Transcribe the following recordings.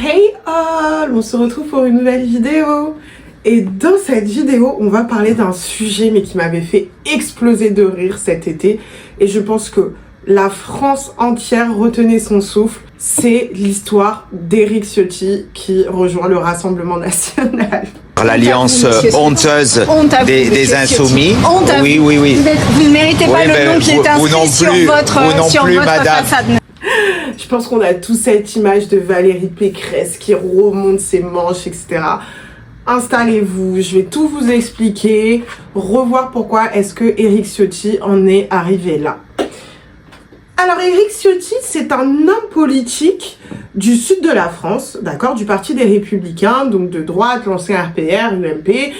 Hey all, on se retrouve pour une nouvelle vidéo. Et dans cette vidéo, on va parler d'un sujet mais qui m'avait fait exploser de rire cet été. Et je pense que la France entière retenait son souffle. C'est l'histoire d'Éric Ciotti qui rejoint le Rassemblement national. L'alliance honteuse des Insoumis. Oui. Vous ne méritez pas le nom qui est inscrit sur votre façade. Je pense qu'on a tous cette image de Valérie Pécresse qui remonte ses manches, etc. Installez-vous, je vais tout vous expliquer, revoir pourquoi est-ce que Éric Ciotti en est arrivé là. Alors Éric Ciotti, c'est un homme politique du sud de la France, d'accord, du Parti des Républicains, donc de droite, l'ancien RPR, UMP,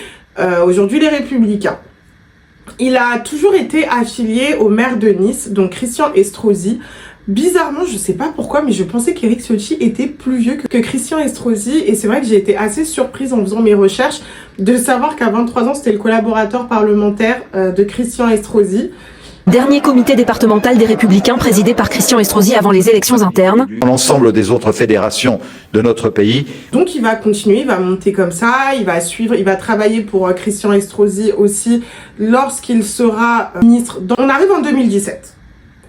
aujourd'hui les Républicains. Il a toujours été affilié au maire de Nice, donc Christian Estrosi. Bizarrement, je sais pas pourquoi, mais je pensais qu'Éric Ciotti était plus vieux que Christian Estrosi. Et c'est vrai que j'ai été assez surprise en faisant mes recherches de savoir qu'à 23 ans, c'était le collaborateur parlementaire de Christian Estrosi. Dernier comité départemental des Républicains présidé par Christian Estrosi avant les élections internes. L'ensemble des autres fédérations de notre pays. Donc il va continuer, il va monter comme ça, il va suivre, il va travailler pour Christian Estrosi aussi lorsqu'il sera ministre. On arrive en 2017.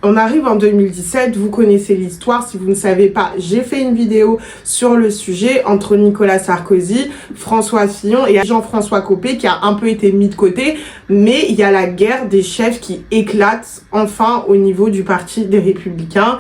On arrive en 2017, vous connaissez l'histoire, si vous ne savez pas, j'ai fait une vidéo sur le sujet entre Nicolas Sarkozy, François Fillon et Jean-François Copé qui a un peu été mis de côté, mais il y a la guerre des chefs qui éclate enfin au niveau du Parti des Républicains.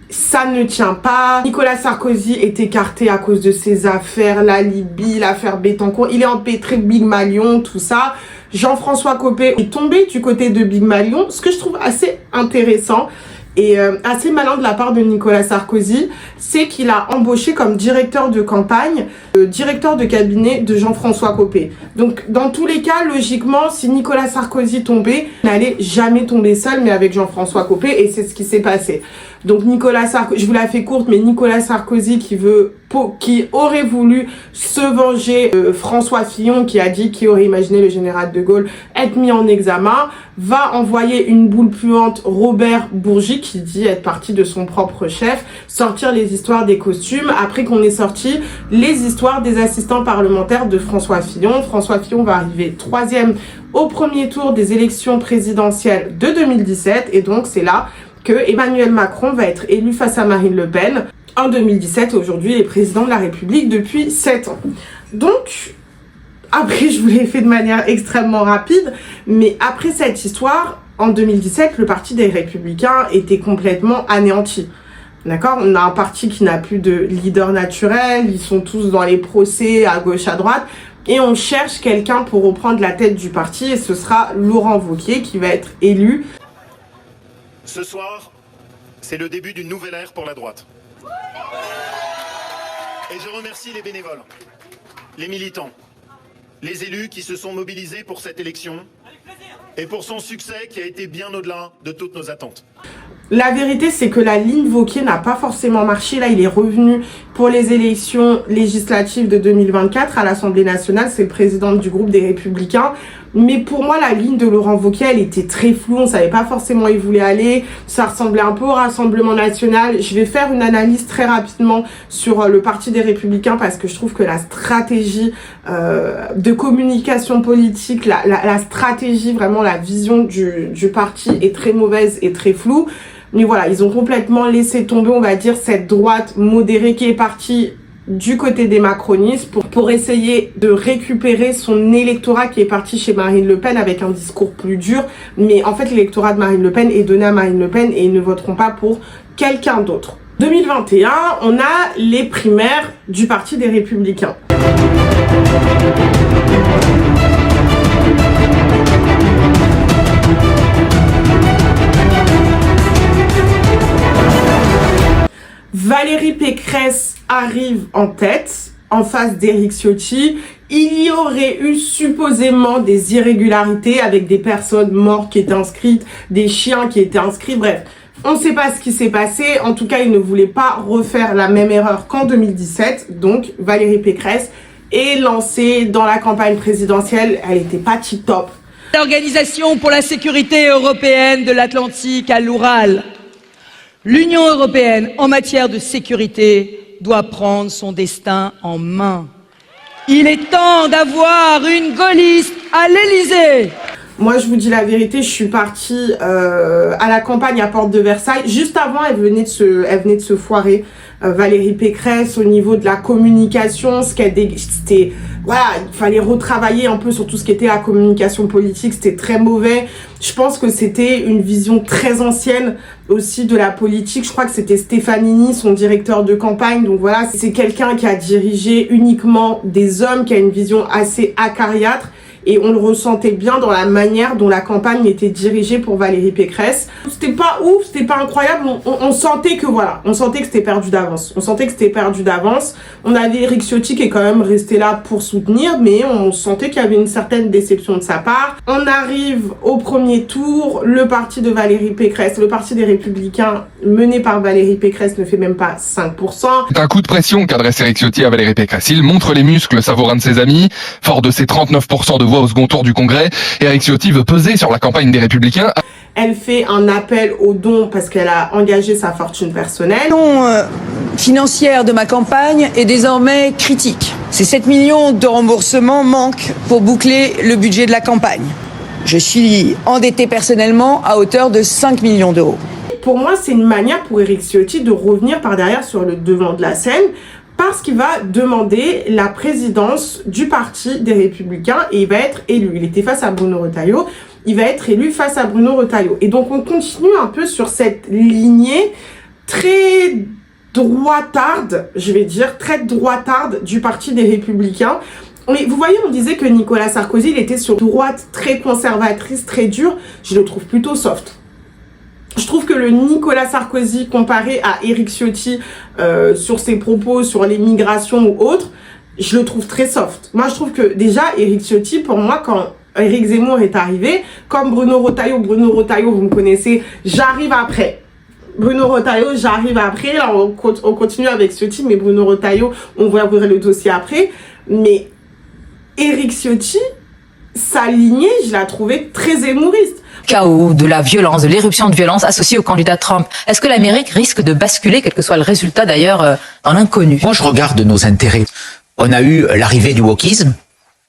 Ça ne tient pas. Nicolas Sarkozy est écarté à cause de ses affaires, la Libye, l'affaire Bettencourt, il est empêtré Big Malion, tout ça. Jean-François Copé est tombé du côté de Big Malion, ce que je trouve assez intéressant et assez malin de la part de Nicolas Sarkozy, c'est qu'il a embauché comme directeur de campagne, le directeur de cabinet de Jean-François Copé. Donc dans tous les cas, logiquement, si Nicolas Sarkozy tombait, il n'allait jamais tomber seul, mais avec Jean-François Copé, et c'est ce qui s'est passé. Donc Nicolas Sarkozy, je vous la fais courte, mais Nicolas Sarkozy qui aurait voulu se venger François Fillon, qui a dit qu'il aurait imaginé le général de Gaulle être mis en examen, va envoyer une boule puante Robert Bourgi, qui dit être parti de son propre chef, sortir les histoires des costumes, après qu'on ait sorti les histoires des assistants parlementaires de François Fillon. François Fillon va arriver 3e au premier tour des élections présidentielles de 2017, et donc c'est là que Emmanuel Macron va être élu face à Marine Le Pen en 2017. Aujourd'hui, il est président de la République depuis 7 ans. Donc, après, je vous l'ai fait de manière extrêmement rapide, mais après cette histoire, en 2017, le Parti des Républicains était complètement anéanti. D'accord? On a un parti qui n'a plus de leader naturel, ils sont tous dans les procès à gauche, à droite, et on cherche quelqu'un pour reprendre la tête du parti, et ce sera Laurent Wauquiez qui va être élu. Ce soir, c'est le début d'une nouvelle ère pour la droite. Et je remercie les bénévoles, les militants, les élus qui se sont mobilisés pour cette élection et pour son succès qui a été bien au-delà de toutes nos attentes. La vérité, c'est que la ligne Wauquiez n'a pas forcément marché. Là, il est revenu pour les élections législatives de 2024 à l'Assemblée nationale. C'est le président du groupe des Républicains. Mais pour moi, la ligne de Laurent Wauquiez, elle était très floue. On savait pas forcément où il voulait aller. Ça ressemblait un peu au Rassemblement national. Je vais faire une analyse très rapidement sur le Parti des Républicains parce que je trouve que la stratégie de communication politique, la stratégie, vraiment la vision du parti est très mauvaise et très floue. Mais voilà, ils ont complètement laissé tomber, on va dire, cette droite modérée qui est partie du côté des macronistes pour essayer de récupérer son électorat qui est parti chez Marine Le Pen avec un discours plus dur. Mais en fait, l'électorat de Marine Le Pen est donné à Marine Le Pen et ils ne voteront pas pour quelqu'un d'autre. 2021, on a les primaires du Parti des Républicains. Valérie Pécresse arrive en tête, en face d'Éric Ciotti. Il y aurait eu supposément des irrégularités avec des personnes mortes qui étaient inscrites, des chiens qui étaient inscrits, bref. On ne sait pas ce qui s'est passé. En tout cas, il ne voulait pas refaire la même erreur qu'en 2017. Donc, Valérie Pécresse est lancée dans la campagne présidentielle. Elle n'était pas tip-top. L'Organisation pour la sécurité européenne de l'Atlantique à l'Oural. L'Union européenne, en matière de sécurité, doit prendre son destin en main. Il est temps d'avoir une gaulliste à l'Élysée. Moi, je vous dis la vérité, je suis partie à la campagne à Porte de Versailles. Juste avant, elle venait de se foirer, Valérie Pécresse, au niveau de la communication. C'était, voilà, il fallait retravailler un peu sur tout ce qui était la communication politique. C'était très mauvais. Je pense que c'était une vision très ancienne aussi de la politique. Je crois que c'était Stefanini, son directeur de campagne. Donc voilà, c'est quelqu'un qui a dirigé uniquement des hommes, qui a une vision assez acariâtre. Et on le ressentait bien dans la manière dont la campagne était dirigée pour Valérie Pécresse. C'était pas ouf, c'était pas incroyable. On sentait que voilà, on sentait que c'était perdu d'avance. On avait Éric Ciotti qui est quand même resté là pour soutenir, mais on sentait qu'il y avait une certaine déception de sa part. On arrive au premier tour, le parti de Valérie Pécresse, le parti des Républicains mené par Valérie Pécresse ne fait même pas 5%. C'est un coup de pression qu'adresse Éric Ciotti à Valérie Pécresse. Il montre les muscles savourins de ses amis, fort de ses 39% de voix au second tour du Congrès. Éric Ciotti veut peser sur la campagne des Républicains. Elle fait un appel aux dons parce qu'elle a engagé sa fortune personnelle. La situation financière de ma campagne est désormais critique. Ces 7 millions de remboursements manquent pour boucler le budget de la campagne. Je suis endettée personnellement à hauteur de 5 millions d'euros. Pour moi, c'est une manière pour Éric Ciotti de revenir par derrière sur le devant de la scène, parce qu'il va demander la présidence du parti des Républicains et il va être élu. Il était face à Bruno Retailleau, il va être élu face à Bruno Retailleau. Et donc on continue un peu sur cette lignée très droitarde, je vais dire, très droitarde du parti des Républicains. Mais vous voyez, on disait que Nicolas Sarkozy, il était sur droite très conservatrice, très dure. Je le trouve plutôt soft. Je trouve que le Nicolas Sarkozy comparé à Éric Ciotti sur ses propos sur les migrations ou autres, je le trouve très soft. Moi, je trouve que déjà, Éric Ciotti, pour moi, quand Éric Zemmour est arrivé, comme Bruno Retailleau, vous me connaissez, j'arrive après. Bruno Retailleau, j'arrive après. Là, on continue avec Ciotti, mais Bruno Retailleau, on va ouvrir le dossier après. Mais Éric Ciotti, sa lignée, je la trouvais très zémouriste. Chaos, de la violence, de l'éruption de violence associée au candidat Trump. Est-ce que l'Amérique risque de basculer, quel que soit le résultat d'ailleurs, dans l'inconnu? Moi, je regarde nos intérêts. On a eu l'arrivée du wokisme,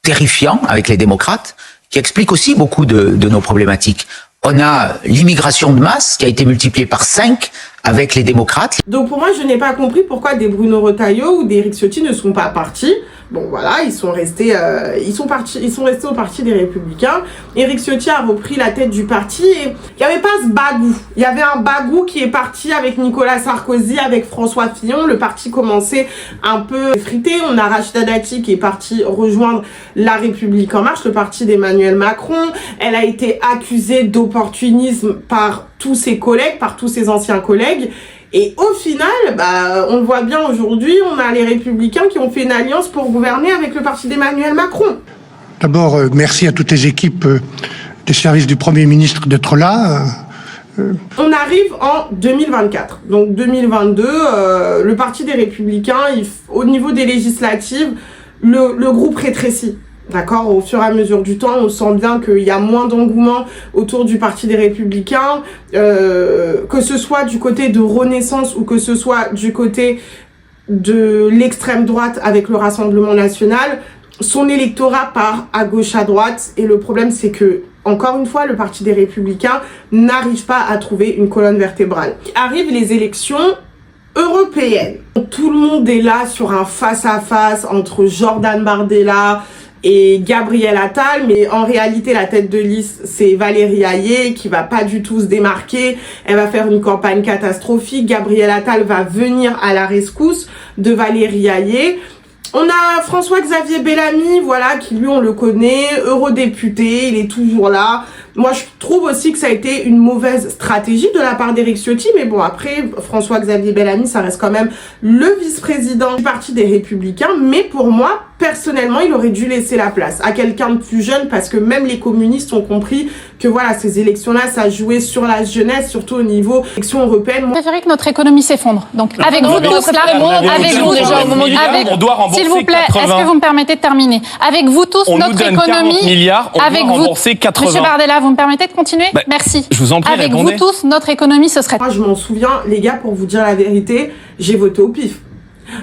terrifiant avec les démocrates, qui explique aussi beaucoup de nos problématiques. On a l'immigration de masse qui a été multipliée par 5 avec les démocrates. Donc pour moi, je n'ai pas compris pourquoi des Bruno Retailleau ou des Éric Ciotti ne sont pas partis. Bon voilà, ils sont restés au parti des Républicains. Éric Ciotti a repris la tête du parti et il n'y avait pas ce bagou. Il y avait un bagou qui est parti avec Nicolas Sarkozy, avec François Fillon. Le parti commençait un peu effrité. On a Rachida Dati qui est partie rejoindre La République En Marche, le parti d'Emmanuel Macron. Elle a été accusée d'opportunisme par tous ses collègues, par tous ses anciens collègues. Et au final, on le voit bien aujourd'hui, on a les Républicains qui ont fait une alliance pour gouverner avec le parti d'Emmanuel Macron. D'abord, merci à toutes les équipes des services du Premier ministre d'être là. On arrive en 2024. Donc 2022, le parti des Républicains, au niveau des législatives, le groupe rétrécit. D'accord, au fur et à mesure du temps, on sent bien qu'il y a moins d'engouement autour du Parti des Républicains, que ce soit du côté de Renaissance ou que ce soit du côté de l'extrême droite avec le Rassemblement National. Son électorat part à gauche, à droite, et le problème c'est que, encore une fois, le Parti des Républicains n'arrive pas à trouver une colonne vertébrale. Arrivent les élections européennes. Tout le monde est là sur un face-à-face entre Jordan Bardella et Gabriel Attal, mais en réalité la tête de liste c'est Valérie Hayé qui va pas du tout se démarquer, elle va faire une campagne catastrophique. Gabriel Attal va venir à la rescousse de Valérie Hayé. On a François-Xavier Bellamy, voilà, qui lui on le connaît, eurodéputé, il est toujours là. Moi je trouve aussi que ça a été une mauvaise stratégie de la part d'Éric Ciotti, mais bon après François-Xavier Bellamy ça reste quand même le vice-président du Parti des Républicains, mais pour moi personnellement il aurait dû laisser la place à quelqu'un de plus jeune, parce que même les communistes ont compris que voilà, ces élections-là ça jouait sur la jeunesse, surtout au niveau élections européennes. Vous préférez que notre économie s'effondre. Donc avec vous tous là, avec vous déjà au moment du on doit rembourser, s'il vous plaît, 80. Est-ce que vous me permettez de terminer? Avec vous tous on notre économie, milliards, on avec doit rembourser 80. Monsieur Bardella, vous me permettez de continuer? Merci. Je vous en prie, avec répondez. Vous tous, notre économie, ce serait... Moi, je m'en souviens, les gars, pour vous dire la vérité, j'ai voté au pif.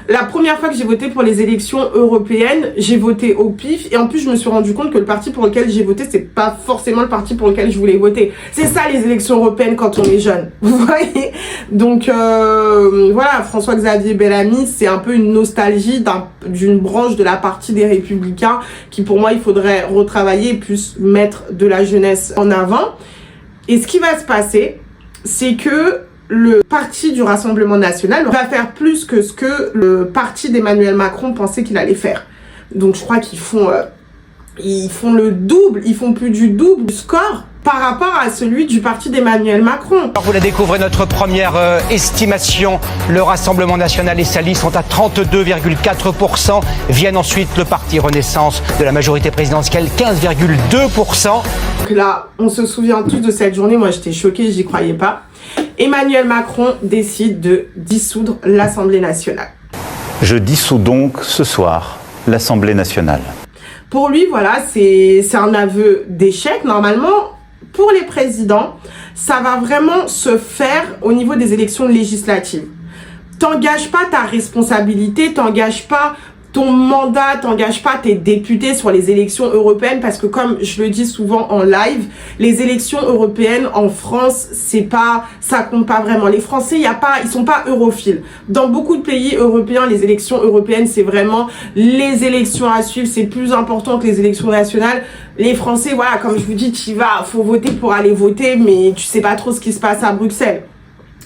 La première fois que j'ai voté pour les élections européennes, j'ai voté au pif et en plus je me suis rendu compte que le parti pour lequel j'ai voté, c'est pas forcément le parti pour lequel je voulais voter. C'est ça les élections européennes quand on est jeune, vous voyez. Donc voilà, François-Xavier Bellamy, c'est un peu une nostalgie d'une branche de la partie des Républicains qui pour moi il faudrait retravailler et plus mettre de la jeunesse en avant. Et ce qui va se passer, c'est que le parti du Rassemblement National va faire plus que ce que le parti d'Emmanuel Macron pensait qu'il allait faire. Donc je crois qu'ils font le double, ils font plus du double du score par rapport à celui du parti d'Emmanuel Macron. Vous la découvrez, notre première estimation. Le Rassemblement National et sa liste sont à 32,4%. Viennent ensuite le parti Renaissance de la majorité présidentielle, 15,2%. Donc là, on se souvient tous de cette journée. Moi, j'étais choquée, j'y croyais pas. Emmanuel Macron décide de dissoudre l'Assemblée nationale. Je dissous donc ce soir l'Assemblée nationale. Pour lui, voilà, c'est un aveu d'échec. Normalement, pour les présidents, ça va vraiment se faire au niveau des élections législatives. T'engages pas ta responsabilité, t'engages pas ton mandat, t'engages pas tes députés sur les élections européennes parce que comme je le dis souvent en live, les élections européennes en France, ça compte pas vraiment. Les Français, ils sont pas europhiles. Dans beaucoup de pays européens, les élections européennes, c'est vraiment les élections à suivre, c'est plus important que les élections nationales. Les Français, voilà, comme je vous dis, faut voter pour aller voter, mais tu sais pas trop ce qui se passe à Bruxelles.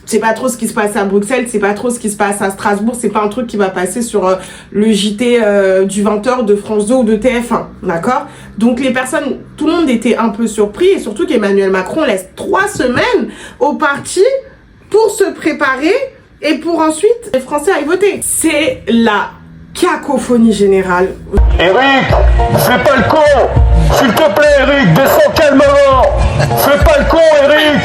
C'est pas trop ce qui se passe à Bruxelles, c'est pas trop ce qui se passe à Strasbourg, c'est pas un truc qui va passer sur le JT du 20h de France 2 ou de TF1, d'accord? Donc les personnes, tout le monde était un peu surpris et surtout qu'Emmanuel Macron laisse 3 semaines au parti pour se préparer et pour ensuite les Français aillent voter. C'est la cacophonie générale. Eric, fais pas le con! S'il te plaît Eric, descends calmement! Fais pas le con Eric!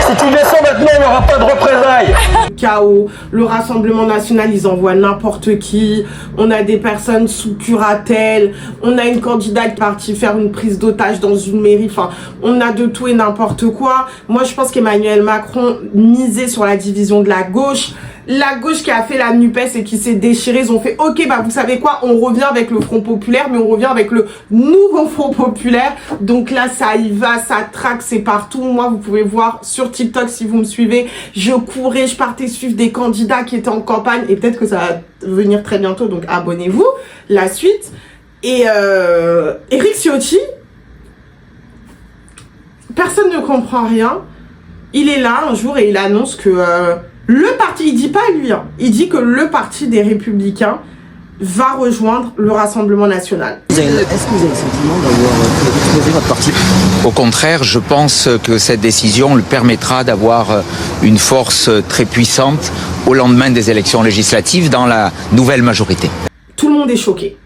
Si tu descends maintenant, il n'y aura pas de représailles. Chaos, le Rassemblement National, ils envoient n'importe qui. On a des personnes sous curatelle. On a une candidate partie faire une prise d'otage dans une mairie. Enfin, on a de tout et n'importe quoi. Moi, je pense qu'Emmanuel Macron misait sur la division de la gauche. La gauche qui a fait la NUPES et qui s'est déchirée, ils ont fait ok, bah vous savez quoi, on revient avec le Front Populaire, mais on revient avec le nouveau Front Populaire. Donc là, ça y va, ça traque, c'est partout. Moi, vous pouvez voir sur TikTok si vous me suivez, je courais, je partais suivre des candidats qui étaient en campagne et peut-être que ça va venir très bientôt, donc abonnez-vous. La suite. Et Éric Ciotti, personne ne comprend rien. Il est là un jour et il annonce que le parti, il dit pas lui, hein, il dit que le parti des Républicains va rejoindre le Rassemblement National. Est-ce que vous avez le sentiment d'avoir explosé votre parti? Au contraire, je pense que cette décision le permettra d'avoir une force très puissante au lendemain des élections législatives dans la nouvelle majorité. Tout le monde est choqué.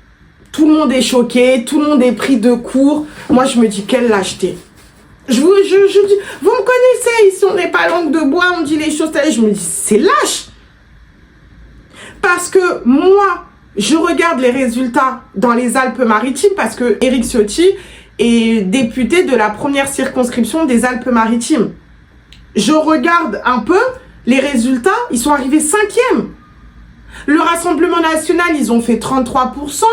Tout le monde est choqué, tout le monde est pris de court. Moi, je me dis, quelle lâcheté. Je dis, vous me connaissez, ici on n'est pas langue de bois, on dit les choses, je me dis, c'est lâche. Parce que moi, je regarde les résultats dans les Alpes-Maritimes, parce que Éric Ciotti est député de la première circonscription des Alpes-Maritimes. Je regarde un peu les résultats, ils sont arrivés 5e. Le Rassemblement National, ils ont fait 33%,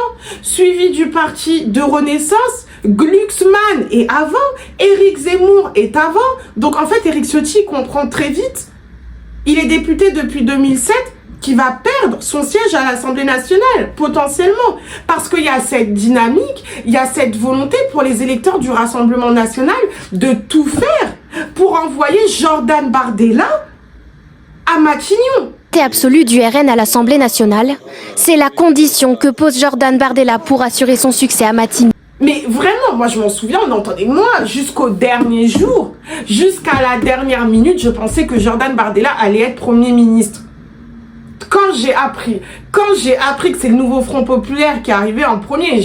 suivi du parti de Renaissance, Glucksmann est avant, Éric Zemmour est avant. Donc en fait, Éric Ciotti comprend très vite, il est député depuis 2007, qui va perdre son siège à l'Assemblée nationale, potentiellement. Parce qu'il y a cette dynamique, il y a cette volonté pour les électeurs du Rassemblement national de tout faire pour envoyer Jordan Bardella à Matignon. Absolue du RN à l'Assemblée nationale, c'est la condition que pose Jordan Bardella pour assurer son succès à Matignon. Mais vraiment, moi je m'en souviens, on entendait moi jusqu'au dernier jour, jusqu'à la dernière minute, je pensais que Jordan Bardella allait être Premier ministre. Quand j'ai appris que c'est le nouveau Front Populaire qui est arrivé en premier,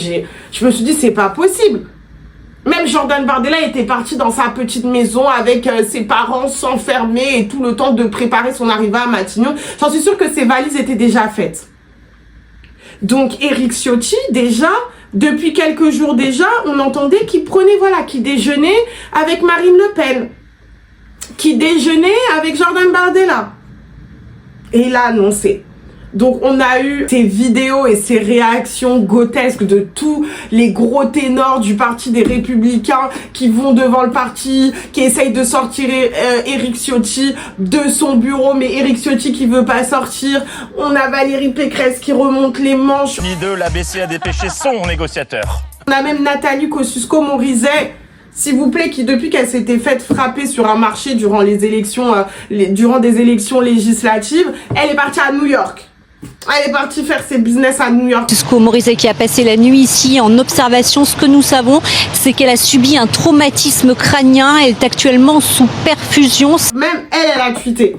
je me suis dit c'est pas possible. Même Jordan Bardella était parti dans sa petite maison avec ses parents s'enfermer et tout le temps de préparer son arrivée à Matignon. J'en suis sûre que ses valises étaient déjà faites. Donc Éric Ciotti, déjà, depuis quelques jours déjà, on entendait qu'il qu'il déjeunait avec Marine Le Pen, qui déjeunait avec Jordan Bardella. Et il a annoncé. Donc on a eu ces vidéos et ces réactions grotesques de tous les gros ténors du parti des Républicains qui vont devant le parti, qui essayent de sortir Éric Ciotti de son bureau, mais Éric Ciotti qui veut pas sortir. On a Valérie Pécresse qui remonte les manches. L'ABC a dépêché son négociateur. On a même Nathalie Kosciusko-Morizet, s'il vous plaît, qui depuis qu'elle s'était faite frapper sur un marché durant les élections, durant des élections législatives, elle est partie à New York. Elle est partie faire ses business à New York. Kosciusko-Morizet qui a passé la nuit ici en observation. Ce que nous savons, c'est qu'elle a subi un traumatisme crânien. Elle est actuellement sous perfusion. Même elle a tweeté.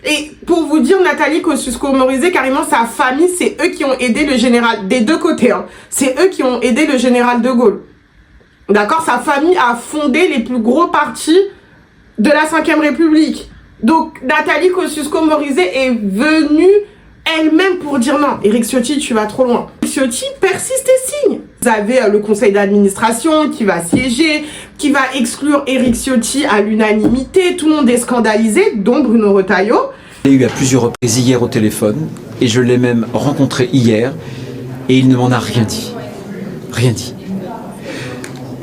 Et pour vous dire, Nathalie Kosciusko-Morizet, carrément sa famille, c'est eux qui ont aidé le général, des deux côtés, hein. C'est eux qui ont aidé le général de Gaulle. D'accord? Sa famille a fondé les plus gros partis de la 5e République. Donc, Nathalie Kosciusko-Morizet est venue elle-même pour dire non, Éric Ciotti, tu vas trop loin. Ciotti persiste et signe. Vous avez le conseil d'administration qui va siéger, qui va exclure Éric Ciotti à l'unanimité. Tout le monde est scandalisé, dont Bruno Retailleau. Je l'ai eu à plusieurs reprises hier au téléphone et je l'ai même rencontré hier et il ne m'en a rien dit. Rien dit.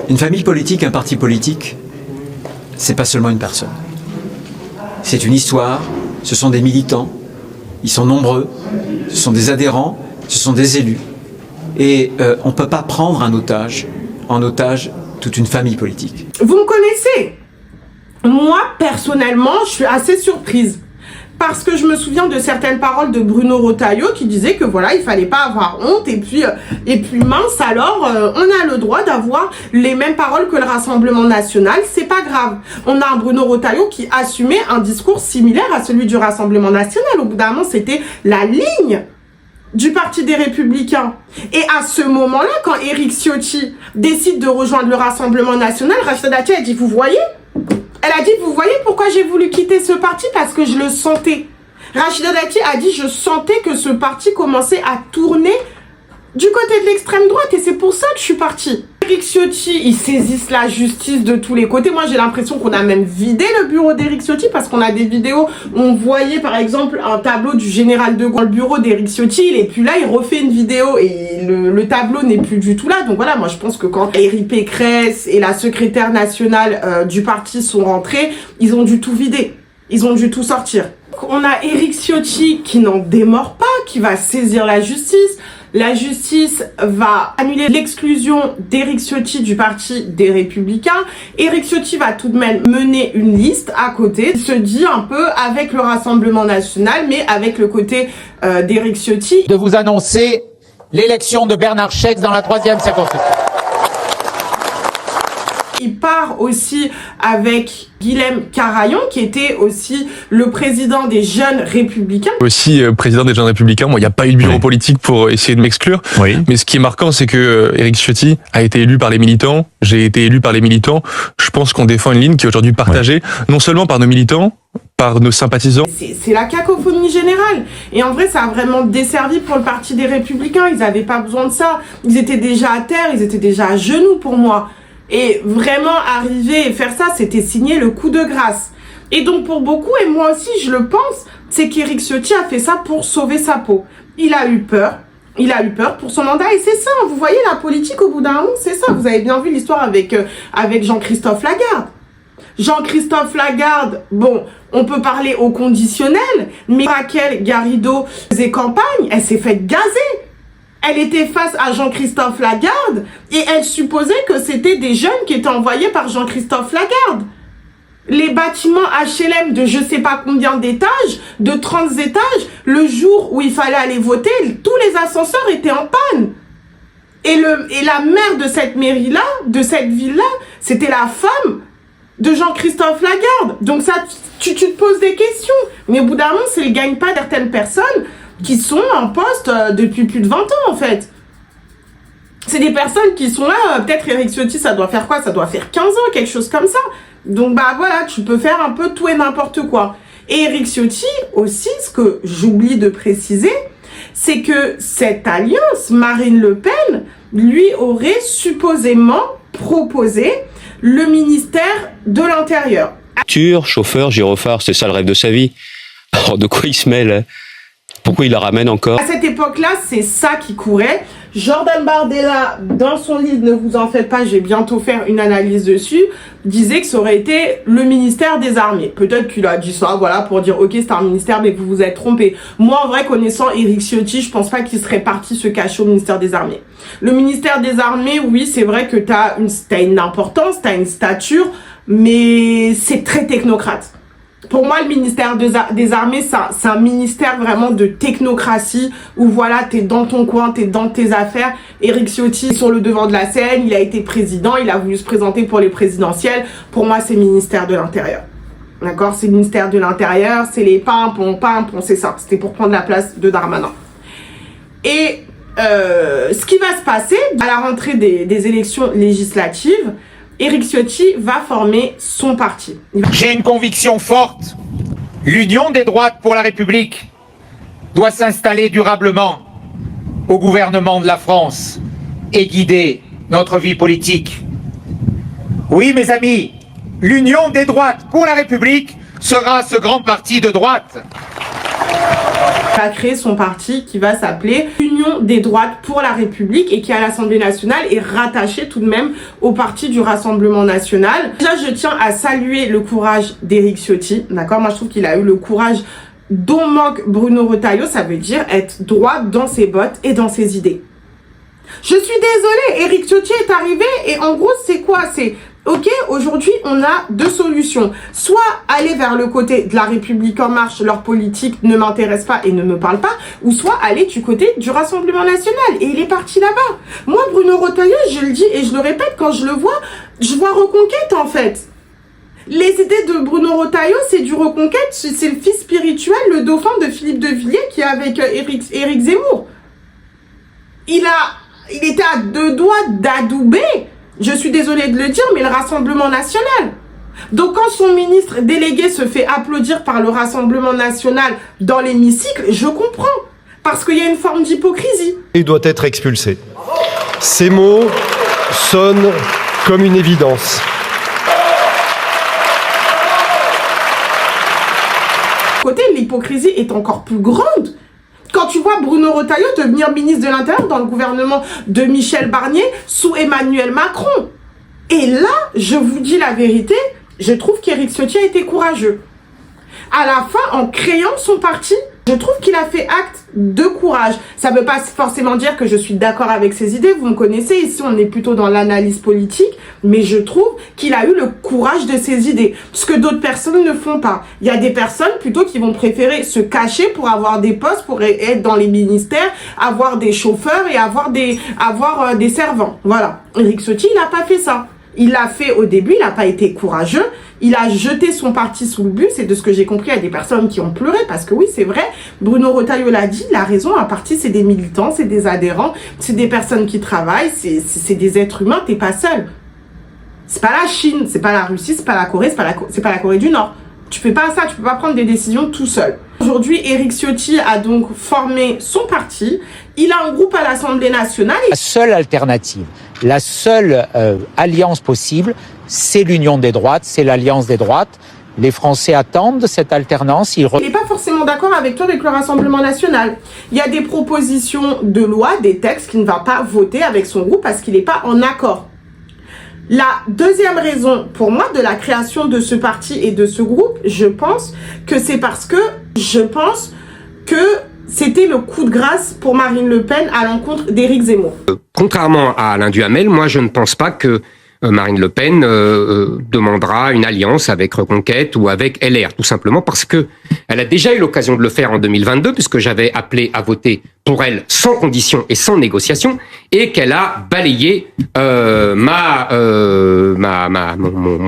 Une famille politique, un parti politique, c'est pas seulement une personne. C'est une histoire, ce sont des militants, ils sont nombreux, ce sont des adhérents, ce sont des élus. Et on ne peut pas prendre en otage toute une famille politique. Vous me connaissez. Moi, personnellement, je suis assez surprise. Parce que je me souviens de certaines paroles de Bruno Retailleau qui disait que voilà, il fallait pas avoir honte et puis mince, alors on a le droit d'avoir les mêmes paroles que le Rassemblement National, c'est pas grave. On a un Bruno Retailleau qui assumait un discours similaire à celui du Rassemblement National. Au bout d'un moment, c'était la ligne du Parti des Républicains. Et à ce moment-là, quand Éric Ciotti décide de rejoindre le Rassemblement National, Rachida Dati a dit, vous voyez ? Elle a dit, vous voyez pourquoi j'ai voulu quitter ce parti? Parce que je le sentais. Rachida Dati a dit, je sentais que ce parti commençait à tourner du côté de l'extrême droite et c'est pour ça que je suis partie. Éric Ciotti, ils saisissent la justice de tous les côtés. Moi, j'ai l'impression qu'on a même vidé le bureau d'Éric Ciotti parce qu'on a des vidéos où on voyait, par exemple, un tableau du général de Gaulle. Le bureau d'Éric Ciotti, il est plus là, il refait une vidéo et le tableau n'est plus du tout là. Donc voilà, moi, je pense que quand Valérie Pécresse et la secrétaire nationale du parti sont rentrés, ils ont dû tout vider. Ils ont dû tout sortir. On a Éric Ciotti qui n'en démord pas, qui va saisir la justice. La justice va annuler l'exclusion d'Éric Ciotti du Parti des Républicains. Éric Ciotti va tout de même mener une liste à côté. Il se dit un peu avec le Rassemblement National, mais avec le côté d'Éric Ciotti. De vous annoncer l'élection de Bernard Schex dans la 3e circonscription. Il part aussi avec Guilhem Carayon, qui était aussi le président des Jeunes Républicains. Aussi président des Jeunes Républicains. Bon, il n'y a pas eu de bureau politique pour essayer de m'exclure. Oui. Mais ce qui est marquant, c'est que Éric Ciotti a été élu par les militants. J'ai été élu par les militants. Je pense qu'on défend une ligne qui est aujourd'hui partagée, non seulement par nos militants, par nos sympathisants. C'est la cacophonie générale. Et en vrai, ça a vraiment desservi pour le Parti des Républicains. Ils n'avaient pas besoin de ça. Ils étaient déjà à terre, ils étaient déjà à genoux pour moi. Et vraiment arriver et faire ça, c'était signer le coup de grâce. Et donc pour beaucoup, et moi aussi je le pense, c'est qu'Éric Ciotti a fait ça pour sauver sa peau. Il a eu peur pour son mandat et c'est ça, vous voyez la politique au bout d'un moment, c'est ça. Vous avez bien vu l'histoire avec Jean-Christophe Lagarde. Jean-Christophe Lagarde, bon, on peut parler au conditionnel, mais Raquel Garrido faisait campagne, elle s'est faite gazer. Elle était face à Jean-Christophe Lagarde et elle supposait que c'était des jeunes qui étaient envoyés par Jean-Christophe Lagarde. Les bâtiments HLM de je sais pas combien d'étages, de 30 étages, le jour où il fallait aller voter, tous les ascenseurs étaient en panne. Et la maire de cette mairie-là, de cette ville-là, c'était la femme de Jean-Christophe Lagarde. Donc ça, tu te poses des questions. Mais au bout d'un moment, c'est le gagne-pas de certaines personnes qui sont en poste depuis plus de 20 ans, en fait. C'est des personnes qui sont là, peut-être Éric Ciotti, ça doit faire quoi? Ça doit faire 15 ans, quelque chose comme ça. Donc, bah voilà, tu peux faire un peu tout et n'importe quoi. Et Éric Ciotti, aussi, ce que j'oublie de préciser, c'est que cette alliance, Marine Le Pen, lui aurait supposément proposé le ministère de l'Intérieur. Chauffeur, gyrophare, c'est ça le rêve de sa vie. Alors de quoi il se mêle, hein? Pourquoi il la ramène encore? À cette époque-là, c'est ça qui courait. Jordan Bardella, dans son livre, ne vous en faites pas, je vais bientôt faire une analyse dessus, disait que ça aurait été le ministère des Armées. Peut-être qu'il a dit ça, voilà, pour dire, ok, c'est un ministère, mais vous vous êtes trompé. Moi, en vrai, connaissant Éric Ciotti, je pense pas qu'il serait parti se cacher au ministère des Armées. Le ministère des Armées, oui, c'est vrai que t'as une importance, t'as une stature, mais c'est très technocrate. Pour moi, le ministère des Armées, c'est un ministère vraiment de technocratie où voilà, t'es dans ton coin, t'es dans tes affaires. Éric Ciotti est sur le devant de la scène, il a été président, il a voulu se présenter pour les présidentielles. Pour moi, c'est le ministère de l'Intérieur. D'accord? C'est le ministère de l'Intérieur, c'est les pimpons, c'est ça. C'était pour prendre la place de Darmanin. Et ce qui va se passer à la rentrée des élections législatives, Éric Ciotti va former son parti. J'ai une conviction forte. L'union des droites pour la République doit s'installer durablement au gouvernement de la France et guider notre vie politique. Oui, mes amis, l'union des droites pour la République sera ce grand parti de droite. Il va créer son parti qui va s'appeler Union des droites pour la République et qui à l'Assemblée nationale est rattaché tout de même au parti du Rassemblement national. Déjà, je tiens à saluer le courage d'Éric Ciotti, d'accord? Moi, je trouve qu'il a eu le courage dont manque Bruno Retailleau, ça veut dire être droit dans ses bottes et dans ses idées. Je suis désolée, Éric Ciotti est arrivé et en gros, c'est quoi? C'est ok, aujourd'hui, on a deux solutions. Soit aller vers le côté de la République en marche, leur politique ne m'intéresse pas et ne me parle pas, ou soit aller du côté du Rassemblement national. Et il est parti là-bas. Moi, Bruno Retailleau, je le dis et je le répète, quand je le vois, je vois Reconquête en fait. Les idées de Bruno Retailleau, c'est du Reconquête, c'est le fils spirituel, le dauphin de Philippe de Villiers qui est avec Éric Zemmour. Il était à deux doigts d'adouber. Je suis désolée de le dire, mais le Rassemblement national. Donc quand son ministre délégué se fait applaudir par le Rassemblement national dans l'hémicycle, je comprends. Parce qu'il y a une forme d'hypocrisie. Il doit être expulsé. Ces mots sonnent comme une évidence. Côté, l'hypocrisie est encore plus grande. Quand tu vois Bruno Retailleau devenir ministre de l'Intérieur dans le gouvernement de Michel Barnier sous Emmanuel Macron. Et là, je vous dis la vérité, je trouve qu'Éric Ciotti a été courageux. À la fin, en créant son parti, je trouve qu'il a fait acte de courage. Ça ne veut pas forcément dire que je suis d'accord avec ses idées, vous me connaissez, ici on est plutôt dans l'analyse politique, mais je trouve qu'il a eu le courage de ses idées, ce que d'autres personnes ne font pas. Il y a des personnes plutôt qui vont préférer se cacher pour avoir des postes, pour être dans les ministères, avoir des chauffeurs et avoir des servants. Voilà. Éric Ciotti, il n'a pas fait ça. Il l'a fait au début, il n'a pas été courageux, il a jeté son parti sous le bus, et de ce que j'ai compris, il y a des personnes qui ont pleuré, parce que oui, c'est vrai, Bruno Retailleau l'a dit, il a raison, un parti, c'est des militants, c'est des adhérents, c'est des personnes qui travaillent, c'est des êtres humains, t'es pas seul. C'est pas la Chine, c'est pas la Russie, c'est pas la Corée, c'est pas la Corée du Nord. Tu fais pas ça, tu peux pas prendre des décisions tout seul. Aujourd'hui, Éric Ciotti a donc formé son parti, il a un groupe à l'Assemblée nationale. La seule alternative, la seule alliance possible, c'est l'union des droites, c'est l'alliance des droites. Les Français attendent cette alternance. Il n'est pas forcément d'accord avec toi, avec le Rassemblement national. Il y a des propositions de loi, des textes qu'il ne va pas voter avec son groupe parce qu'il n'est pas en accord. La deuxième raison, pour moi, de la création de ce parti et de ce groupe, je pense que c'est parce que c'était le coup de grâce pour Marine Le Pen à l'encontre d'Éric Zemmour. Contrairement à Alain Duhamel, moi je ne pense pas que Marine Le Pen demandera une alliance avec Reconquête ou avec LR, tout simplement parce que elle a déjà eu l'occasion de le faire en 2022, puisque j'avais appelé à voter pour elle sans condition et sans négociation, et qu'elle a balayé mon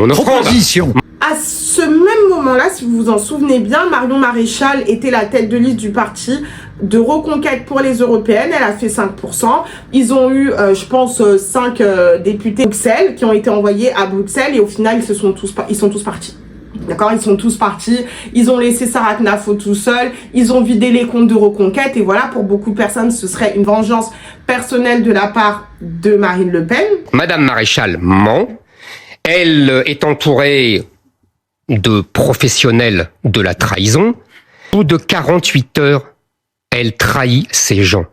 proposition. À ce même moment-là, si vous vous en souvenez bien, Marion Maréchal était la tête de liste du parti de Reconquête pour les européennes. Elle a fait 5%. Ils ont eu, je pense, 5 députés à Bruxelles qui ont été envoyés à Bruxelles et au final, ils sont tous partis. D'accord, ils sont tous partis. Ils ont laissé Sarah Knafo tout seul. Ils ont vidé les comptes de Reconquête. Et voilà, pour beaucoup de personnes, ce serait une vengeance personnelle de la part de Marine Le Pen. Madame Maréchal ment. Elle est entourée de professionnels de la trahison. Au bout de 48 heures, elle trahit ses gens.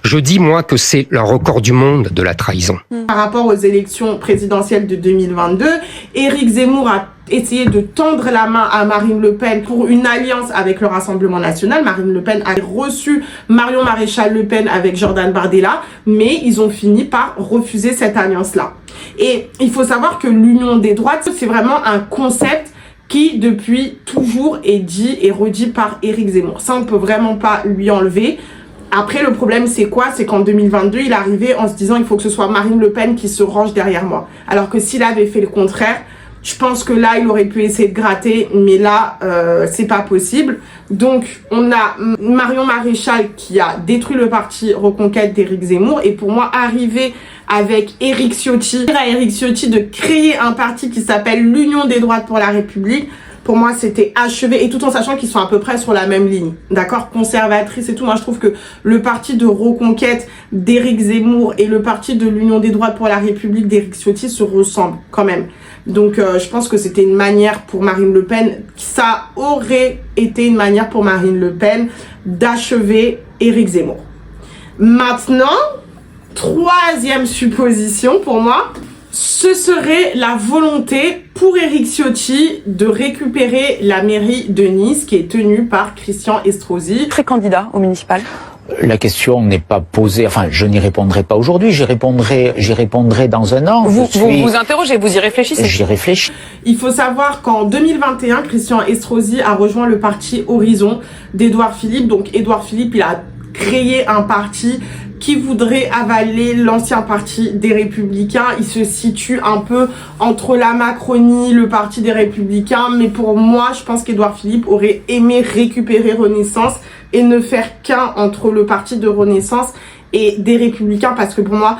Je dis, moi, que c'est le record du monde de la trahison. Par rapport aux élections présidentielles de 2022, Éric Zemmour a essayé de tendre la main à Marine Le Pen pour une alliance avec le Rassemblement national. Marine Le Pen a reçu Marion Maréchal Le Pen avec Jordan Bardella, mais ils ont fini par refuser cette alliance-là. Et il faut savoir que l'union des droites, c'est vraiment un concept qui, depuis toujours, est dit et redit par Éric Zemmour. Ça, on peut vraiment pas lui enlever. Après, le problème, c'est quoi? C'est qu'en 2022, il est arrivé en se disant il faut que ce soit Marine Le Pen qui se range derrière moi. Alors que s'il avait fait le contraire, je pense que là, il aurait pu essayer de gratter, mais là, c'est pas possible. Donc, on a Marion Maréchal qui a détruit le parti Reconquête d'Éric Zemmour. Et pour moi, arriver avec Éric Ciotti, dire à Éric Ciotti de créer un parti qui s'appelle l'Union des droites pour la République, pour moi, c'était achevé, et tout en sachant qu'ils sont à peu près sur la même ligne, d'accord, conservatrice et tout. Moi, je trouve que le parti de Reconquête d'Éric Zemmour et le parti de l'Union des droites pour la République d'Éric Ciotti se ressemblent quand même. Donc, je pense que c'était une manière pour Marine Le Pen, ça aurait été une manière pour Marine Le Pen d'achever Éric Zemmour. Maintenant, troisième supposition pour moi, ce serait la volonté pour Éric Ciotti de récupérer la mairie de Nice qui est tenue par Christian Estrosi. Très candidat au municipal. La question n'est pas posée, enfin je n'y répondrai pas aujourd'hui, j'y répondrai dans un an. Vous interrogez, vous y réfléchissez. J'y réfléchis. Il faut savoir qu'en 2021, Christian Estrosi a rejoint le parti Horizon d'Édouard Philippe. Donc Édouard Philippe, il a créé un parti qui voudrait avaler l'ancien parti des Républicains. Il se situe un peu entre la Macronie, le parti des Républicains, mais pour moi, je pense qu'Édouard Philippe aurait aimé récupérer Renaissance et ne faire qu'un entre le parti de Renaissance et des Républicains, parce que pour moi,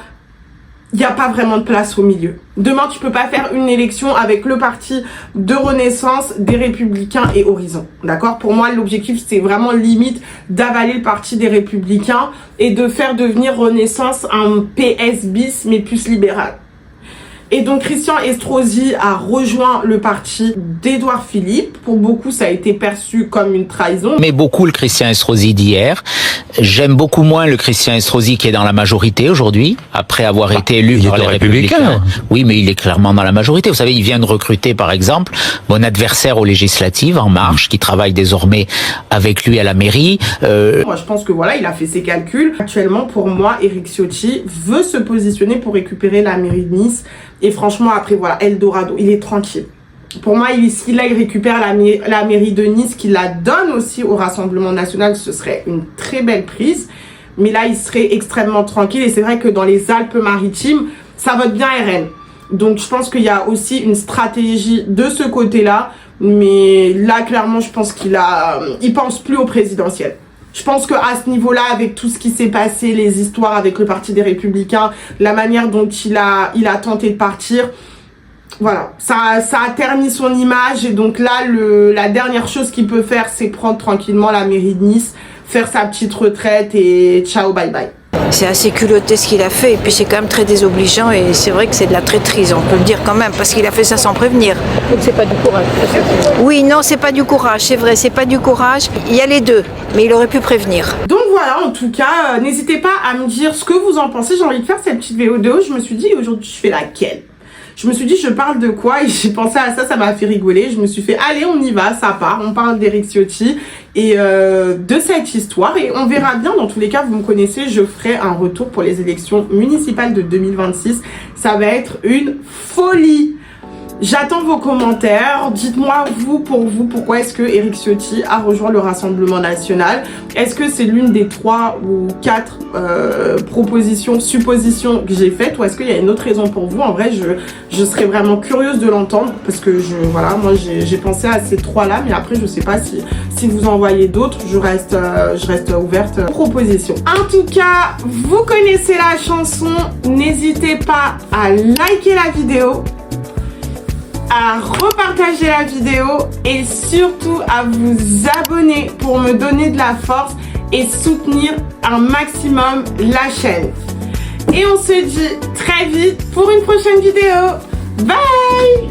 il n'y a pas vraiment de place au milieu. Demain, tu peux pas faire une élection avec le parti de Renaissance, des Républicains et Horizon. D'accord? Pour moi, l'objectif, c'est vraiment limite d'avaler le parti des Républicains et de faire devenir Renaissance un PS bis, mais plus libéral. Et donc, Christian Estrosi a rejoint le parti d'Édouard Philippe. Pour beaucoup, ça a été perçu comme une trahison. J'aimais beaucoup le Christian Estrosi d'hier. J'aime beaucoup moins le Christian Estrosi qui est dans la majorité aujourd'hui, après avoir été élu par les Républicains. Oui, mais il est clairement dans la majorité. Vous savez, il vient de recruter, par exemple, mon adversaire aux législatives, En Marche, qui travaille désormais avec lui à la mairie. Moi, je pense que voilà, il a fait ses calculs. Actuellement, pour moi, Éric Ciotti veut se positionner pour récupérer la mairie de Nice. Et franchement, après, voilà, Eldorado, il est tranquille. Pour moi, si là, il récupère la mairie de Nice, qu'il la donne aussi au Rassemblement national, ce serait une très belle prise. Mais là, il serait extrêmement tranquille. Et c'est vrai que dans les Alpes-Maritimes, ça vote bien RN. Donc, je pense qu'il y a aussi une stratégie de ce côté-là. Mais là, clairement, je pense il pense plus au présidentiel. Je pense qu'à ce niveau-là, avec tout ce qui s'est passé, les histoires avec le Parti des Républicains, la manière dont il a tenté de partir, voilà, ça a terni son image. Et donc là, la dernière chose qu'il peut faire, c'est prendre tranquillement la mairie de Nice, faire sa petite retraite et ciao, bye bye. C'est assez culotté ce qu'il a fait, et puis c'est quand même très désobligeant, et c'est vrai que c'est de la traîtrise, on peut le dire quand même, parce qu'il a fait ça sans prévenir. Donc c'est pas du courage. Oui, non, c'est pas du courage, c'est vrai, c'est pas du courage. Il y a les deux, mais il aurait pu prévenir. Donc voilà, en tout cas, n'hésitez pas à me dire ce que vous en pensez. J'ai envie de faire cette petite vidéo. Je me suis dit, aujourd'hui, je fais laquelle? Je me suis dit, je parle de quoi? Et j'ai pensé à ça, ça m'a fait rigoler. Je me suis fait, allez, on y va, ça part. On parle d'Éric Ciotti et de cette histoire. Et on verra bien, dans tous les cas, vous me connaissez, je ferai un retour pour les élections municipales de 2026. Ça va être une folie. J'attends vos commentaires. Dites-moi, pourquoi est-ce que Éric Ciotti a rejoint le Rassemblement national? Est-ce que c'est l'une des 3 ou 4 suppositions que j'ai faites, ou est-ce qu'il y a une autre raison pour vous? En vrai, je serais vraiment curieuse de l'entendre, parce que voilà, moi j'ai pensé à ces 3-là, mais après je sais pas si vous en voyez d'autres. Je reste ouverte aux propositions. En tout cas, vous connaissez la chanson. N'hésitez pas à liker la vidéo, à repartager la vidéo et surtout à vous abonner pour me donner de la force et soutenir un maximum la chaîne. Et on se dit très vite pour une prochaine vidéo. Bye!